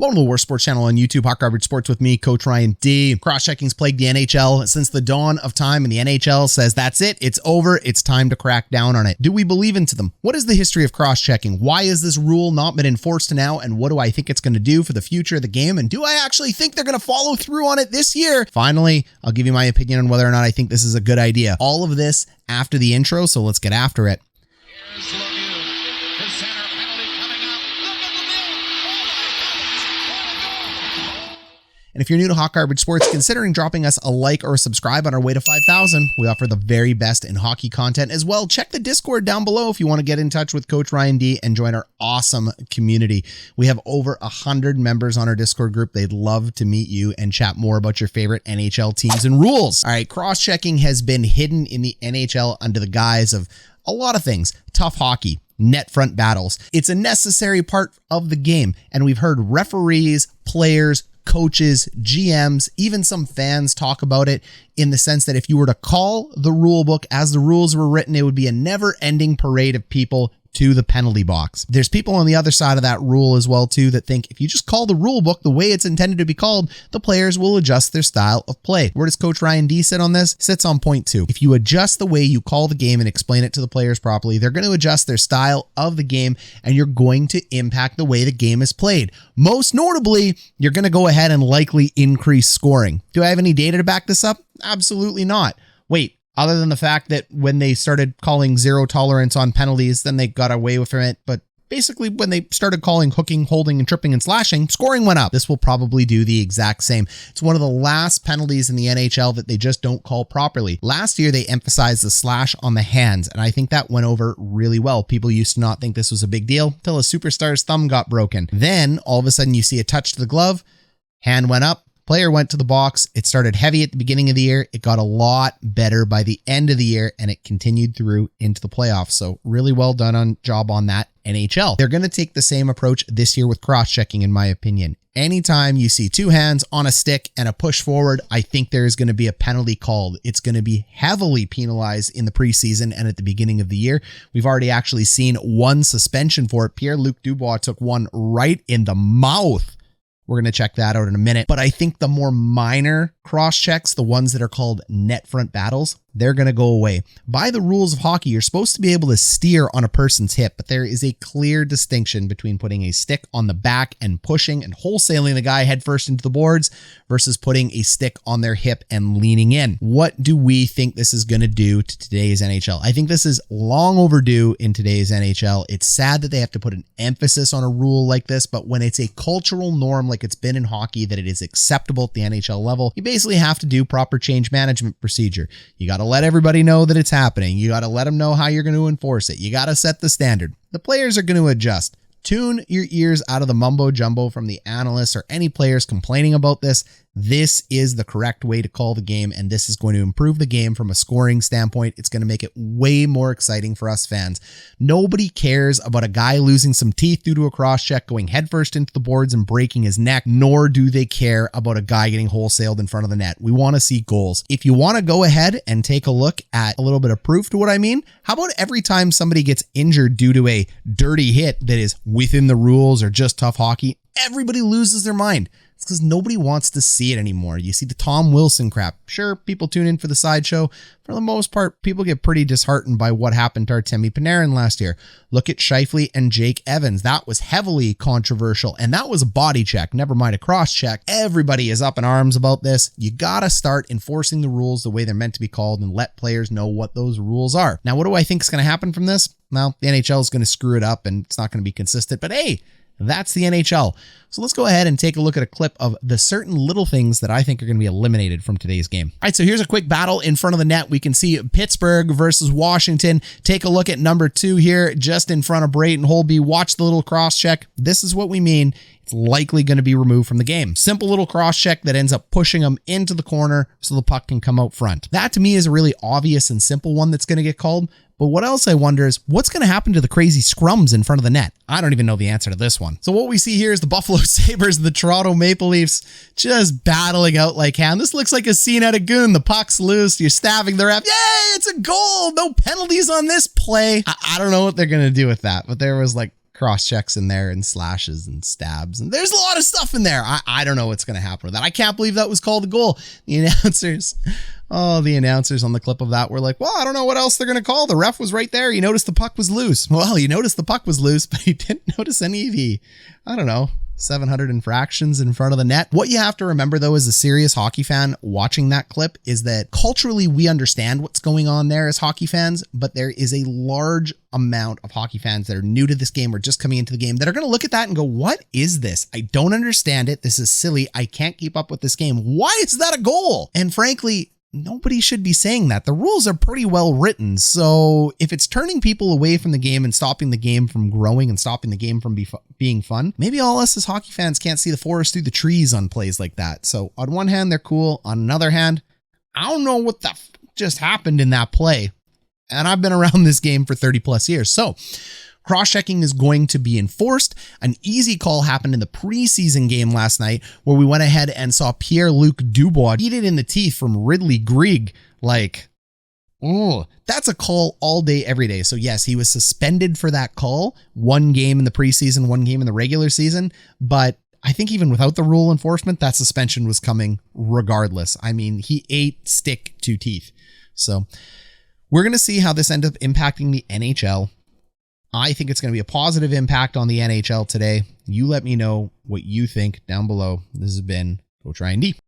Welcome to the worst sports channel on YouTube, Hot Garbage Sports with me, Coach Ryan D. Cross-checking's plagued the NHL since the dawn of time, and the NHL says that's it, it's over, it's time to crack down on it. Do we believe into them? What is the history of cross-checking? Why has this rule not been enforced now, and what do I think it's going to do for the future of the game, and do I actually think they're going to follow through on it this year? Finally, I'll give you my opinion on whether or not I think this is a good idea. All of this after the intro, so let's get after it. And if you're new to Hot Garbage Sports, considering dropping us a like or a subscribe on our way to 5,000, we offer the very best in hockey content as well. Check the Discord down below if you want to get in touch with Coach Ryan D and join our awesome community. We have over 100 members on our Discord group. They'd love to meet you and chat more about your favorite NHL teams and rules. All right, cross-checking has been hidden in the NHL under the guise of a lot of things. Tough hockey, net front battles. It's a necessary part of the game, and we've heard referees, players, coaches, GMs, even some fans talk about it in the sense that if you were to call the rule book as the rules were written, it would be a never-ending parade of people to the penalty box. There's people on the other side of that rule as well too that think if you just call the rule book the way it's intended to be called, the players will adjust their style of play. Where does Coach Ryan D sit on this? Sits on point 2. If you adjust the way you call the game and explain it to the players properly, they're going to adjust their style of the game and you're going to impact the way the game is played. Most notably, you're going to go ahead and likely increase scoring. Do I have any data to back this up? Absolutely not. Wait. Other than the fact that when they started calling zero tolerance on penalties, then they got away with it. But basically, when they started calling hooking, holding, and tripping and slashing, scoring went up. This will probably do the exact same. It's one of the last penalties in the NHL that they just don't call properly. Last year, they emphasized the slash on the hands, and I think that went over really well. People used to not think this was a big deal until a superstar's thumb got broken. Then, all of a sudden, you see a touch to the glove, hand went up, player went to the box. It started heavy at the beginning of the year. It got a lot better by the end of the year, and it continued through into the playoffs. So really well done on job on that, NHL. They're going to take the same approach this year with cross-checking, in my opinion. Anytime you see two hands on a stick and a push forward, I think there is going to be a penalty called. It's going to be heavily penalized in the preseason and at the beginning of the year. We've already actually seen one suspension for it. Pierre Luc Dubois took one right in the mouth. We're going to check that out in a minute. But I think the more minor cross checks, the ones that are called net front battles, they're going to go away. By the rules of hockey, you're supposed to be able to steer on a person's hip, but there is a clear distinction between putting a stick on the back and pushing and wholesaling the guy headfirst into the boards versus putting a stick on their hip and leaning in. What do we think this is going to do to today's NHL? I think this is long overdue in today's NHL. It's sad that they have to put an emphasis on a rule like this, but when it's a cultural norm like it's been in hockey that it is acceptable at the NHL level, you basically have to do proper change management procedure. You got to let everybody know that it's happening. You got to let them know how you're going to enforce it. You got to set the standard. The players are going to adjust. Tune your ears out of the mumbo jumbo from the analysts or any players complaining about this. This is the correct way to call the game, and this is going to improve the game from a scoring standpoint. It's going to make it way more exciting for us fans. Nobody cares about a guy losing some teeth due to a cross check, going headfirst into the boards and breaking his neck, nor do they care about a guy getting wholesaled in front of the net. We want to see goals. If you want to go ahead and take a look at a little bit of proof to what I mean, how about every time somebody gets injured due to a dirty hit that is within the rules or just tough hockey, everybody loses their mind. It's because nobody wants to see it anymore. You see the Tom Wilson crap. Sure, people tune in for the sideshow. For the most part, people get pretty disheartened by what happened to Artemi Panarin last year. Look at Scheifele and Jake Evans. That was heavily controversial, and that was a body check, never mind a cross check. Everybody is up in arms about this. You gotta start enforcing the rules the way they're meant to be called and let players know what those rules are. Now, what do I think is going to happen from this? Well, the NHL is going to screw it up, and it's not going to be consistent, but hey, that's the NHL. So let's go ahead and take a look at a clip of the certain little things that I think are going to be eliminated from today's game. All right, so here's a quick battle in front of the net. We can see Pittsburgh versus Washington. Take a look at number 2 here, just in front of Brayton Holtby. Watch the little cross check. This is what we mean. It's likely going to be removed from the game. Simple little cross check that ends up pushing them into the corner so the puck can come out front. That to me is a really obvious and simple one that's going to get called. But what else I wonder is what's going to happen to the crazy scrums in front of the net? I don't even know the answer to this one. So what we see here is the Buffalo Sabres and the Toronto Maple Leafs just battling out like hell. This looks like a scene out of Goon. The puck's loose. You're stabbing the ref. Yay, it's a goal. No penalties on this play. I don't know what they're going to do with that, but there was like cross checks in there and slashes and stabs. And there's a lot of stuff in there. I don't know what's going to happen with that. I can't believe that was called a goal. The announcers on the clip of that were like, well, I don't know what else they're going to call. The ref was right there. He noticed the puck was loose. Well, he noticed the puck was loose, but he didn't notice any of the, 700 infractions in front of the net. What you have to remember, though, as a serious hockey fan watching that clip is that culturally we understand what's going on there as hockey fans, but there is a large amount of hockey fans that are new to this game or just coming into the game that are going to look at that and go, what is this? I don't understand it. This is silly. I can't keep up with this game. Why is that a goal? And frankly, nobody should be saying that. The rules are pretty well written. So if it's turning people away from the game and stopping the game from growing and stopping the game from being fun, maybe all us as hockey fans can't see the forest through the trees on plays like that. So on one hand, they're cool. On another hand, I don't know what the just happened in that play. And I've been around this game for 30 plus years. So cross-checking is going to be enforced. An easy call happened in the preseason game last night where we went ahead and saw Pierre Luc Dubois eat it in the teeth from Greig. Like, oh, that's a call all day, every day. So yes, he was suspended for that call. One game in the preseason, one game in the regular season. But I think even without the rule enforcement, that suspension was coming regardless. I mean, he ate stick to teeth. So we're going to see how this ends up impacting the NHL. I think it's going to be a positive impact on the NHL today. You let me know what you think down below. This has been Coach Ryan D.